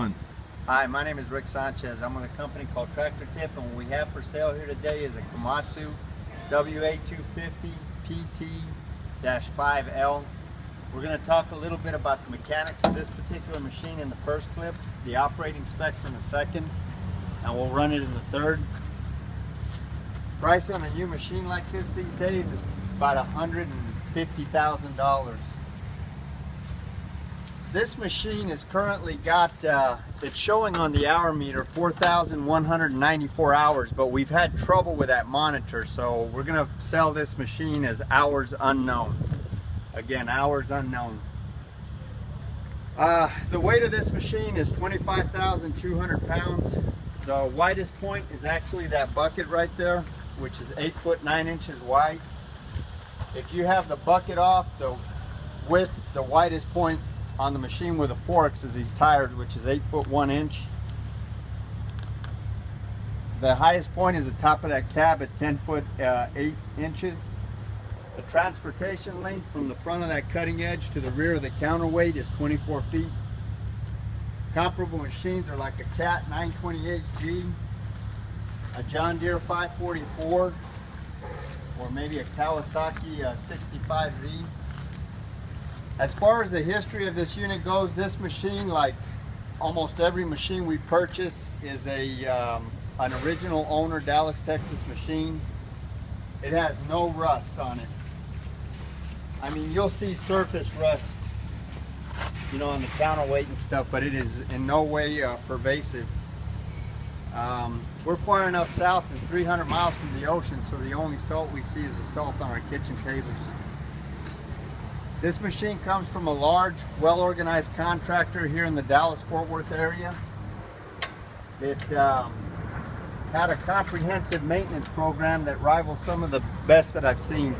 one. Hi, my name is Rick Sanchez. I'm with a company called Tractor Tip, and what we have for sale here today is a Komatsu wa250 PT-5L. We're going to talk a little bit about the mechanics of this particular machine in the first clip, the operating specs in the second, and we'll run it in the third. Price on a new machine like this these days is about $150,000. This machine has currently got, it's showing on the hour meter 4,194 hours, but we've had trouble with that monitor, so we're going to sell this machine as hours unknown. Again, hours unknown. The weight of this machine is 25,200 pounds. The widest point is actually that bucket right there, which is 8 foot 9 inches wide. If you have the bucket off, the widest point on the machine with the forks is these tires, which is 8 foot 1 inch. The highest point is the top of that cab at 10 foot 8 inches. The transportation length from the front of that cutting edge to the rear of the counterweight is 24 feet. Comparable machines are like a Cat 928G, a John Deere 544, or maybe a Kawasaki 65Z. As far as the history of this unit goes, this machine, like almost every machine we purchase, is an original owner Dallas, Texas machine. It has no rust on it. I mean, you'll see surface rust, you know, on the counterweight and stuff, but it is in no way pervasive. We're far enough south and 300 miles from the ocean, so the only salt we see is the salt on our kitchen tables. This machine comes from a large, well-organized contractor here in the Dallas-Fort Worth area. It had a comprehensive maintenance program that rivals some of the best that I've seen.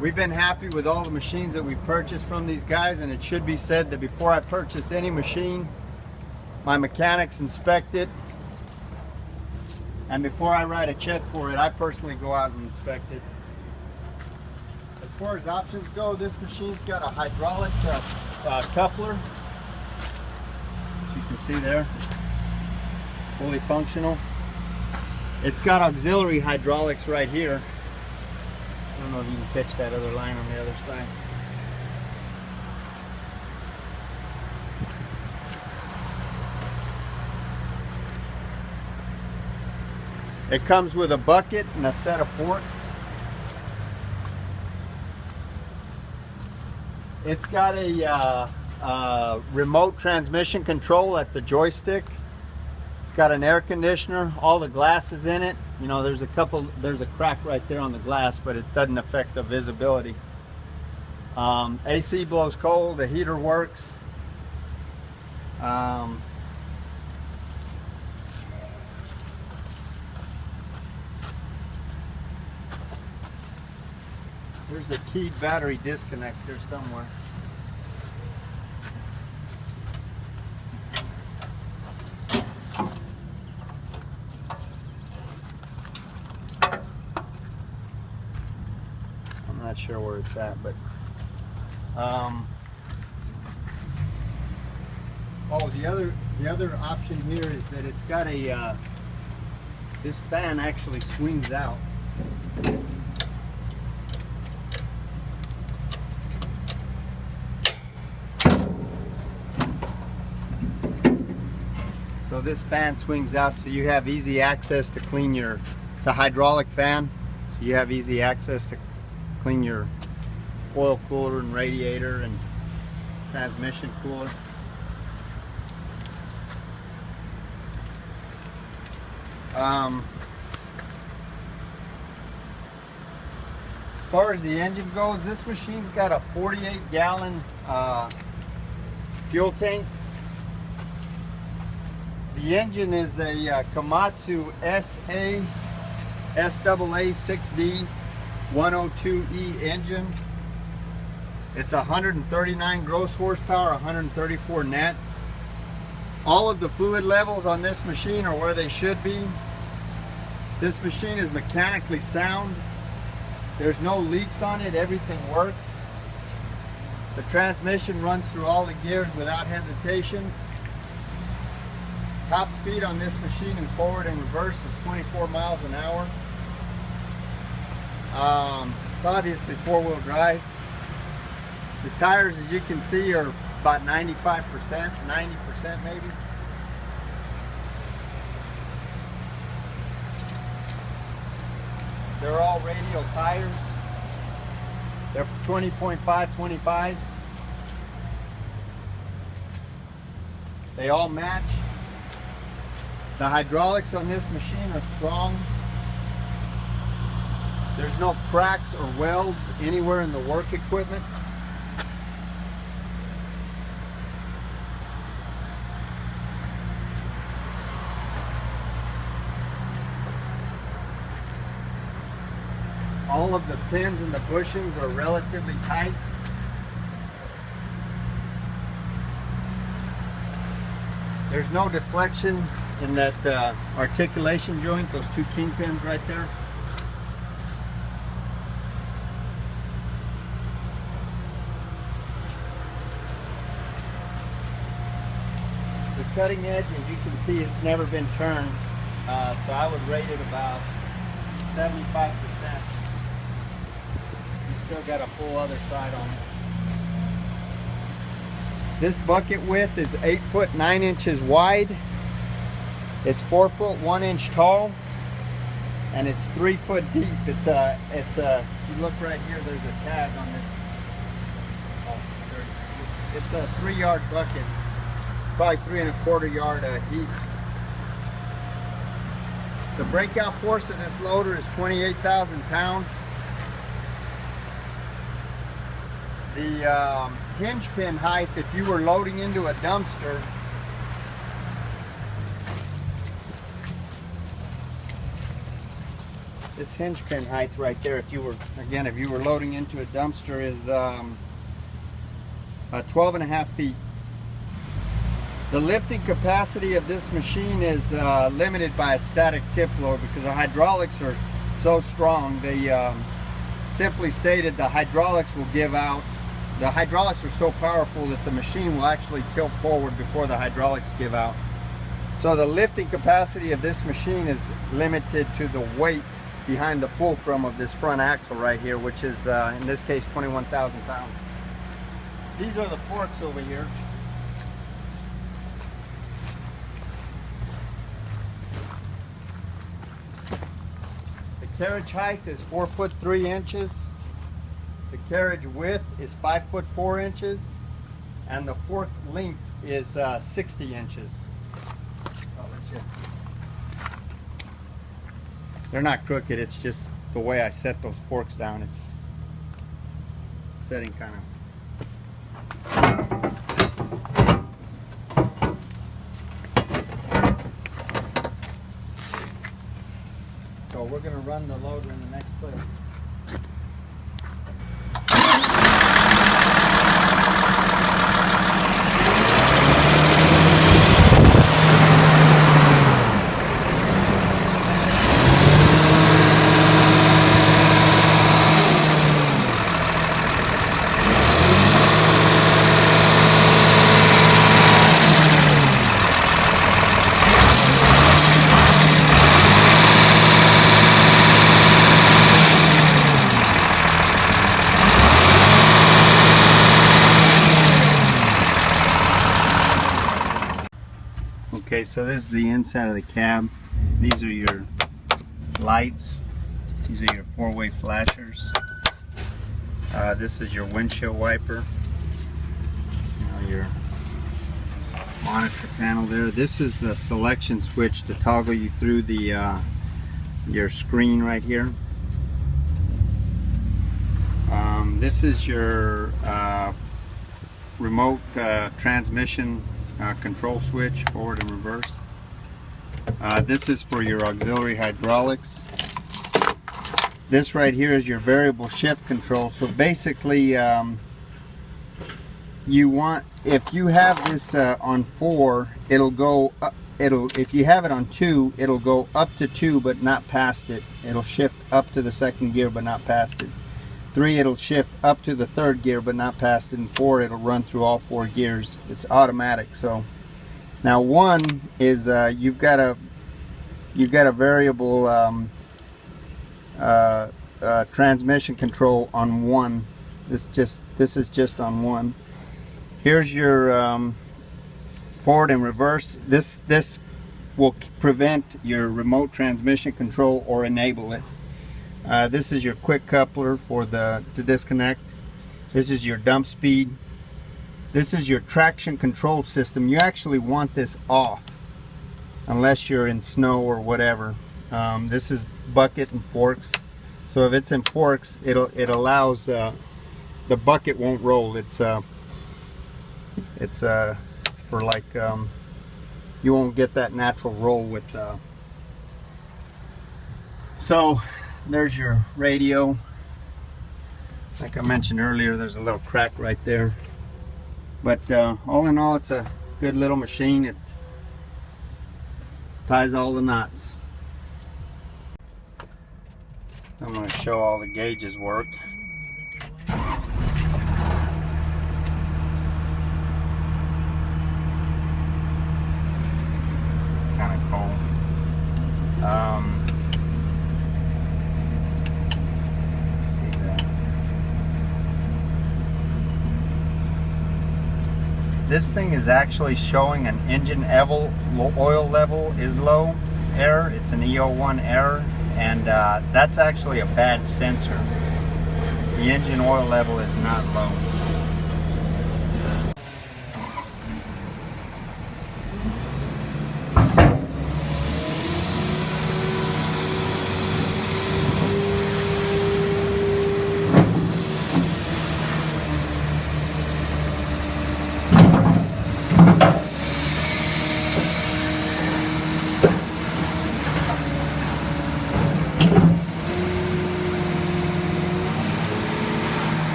We've been happy with all the machines that we purchased from these guys, and it should be said that before I purchase any machine, my mechanics inspect it, and before I write a check for it, I personally go out and inspect it. As far as options go, this machine's got a hydraulic coupler, as you can see there, fully functional. It's got auxiliary hydraulics right here. I don't know if you can catch that other line on the other side. It comes with a bucket and a set of forks. It's got a remote transmission control at the joystick. It's got an air conditioner, all the glass is in it. You know, there's a crack right there on the glass, but it doesn't affect the visibility. AC blows cold, the heater works. There's a keyed battery disconnect here somewhere. I'm not sure where it's at, but oh, the other option here is that it's got a this fan actually swings out. So this fan swings out, so you have easy access to clean your, it's a hydraulic fan, so you have easy access to clean your oil cooler and radiator and transmission cooler. As far as the engine goes, this machine's got a 48-gallon fuel tank. The engine is a Komatsu SAA 6D 102E engine. It's 139 gross horsepower, 134 net. All of the fluid levels on this machine are where they should be. This machine is mechanically sound. There's no leaks on it, everything works. The transmission runs through all the gears without hesitation. Top speed on this machine in forward and reverse is 24 miles an hour. It's obviously four-wheel drive. The tires, as you can see, are about 95%, 90% maybe. They're all radial tires. They're 20.5 25s. They all match. The hydraulics on this machine are strong. There's no cracks or welds anywhere in the work equipment. All of the pins and the bushings are relatively tight. There's no deflection in that articulation joint, those two kingpins right there. The cutting edge, as you can see, it's never been turned, so I would rate it about 75%. You still got a full other side on it. This bucket width is 8 foot 9 inches wide. It's 4 foot 1 inch tall, and it's 3 foot deep. It's a. If you look right here, there's a tag on this. It's a 3-yard bucket, probably 3 1/4 yard deep. The breakout force of this loader is 28,000 pounds. The hinge pin height, if you were loading into a dumpster, this hinge pin height right there, if you were loading into a dumpster, is 12 1/2 feet. The lifting capacity of this machine is limited by its static tip load because the hydraulics are so strong. They simply stated the hydraulics will give out. The hydraulics are so powerful that the machine will actually tilt forward before the hydraulics give out. So the lifting capacity of this machine is limited to the weight behind the fulcrum of this front axle right here, which is in this case 21,000 pounds. These are the forks over here. The carriage height is 4 foot 3 inches. The carriage width is 5 foot 4 inches, and the fork length is 60 inches. They're not crooked, it's just the way I set those forks down. It's setting kind of. So we're going to run the loader in the next clip. Okay, so this is the inside of the cab. These are your lights. These are your four-way flashers. This is your windshield wiper. Your monitor panel there. This is the selection switch to toggle you through the your screen right here. This is your remote transmission control switch, forward and reverse. This is for your auxiliary hydraulics. This right here is your variable shift control. So basically, you want, if you have this on 4, it'll go up, if you have it on 2, it'll go up to 2 but not past it. It'll shift up to the second gear but not past it. 3 it'll shift up to the 3rd gear but not past it, and 4 it'll run through all 4 gears. It's automatic. So now 1 is you've got a variable transmission control on 1. This is just on 1. Here's your forward and reverse. This will prevent your remote transmission control or enable it. This is your quick coupler for to disconnect. This is your dump speed. This is your traction control system. You actually want this off unless you're in snow or whatever. This is bucket and forks. So if it's in forks, it allows the bucket won't roll. It's for like you won't get that natural roll with. So there's your radio. Like I mentioned earlier, there's a little crack right there. But all in all, it's a good little machine. It ties all the knots. I'm going to show all the gauges work. This is kind of cool. Let's see that. This thing is actually showing an engine oil level is low error. It's an E01 error, and that's actually a bad sensor. The engine oil level is not low.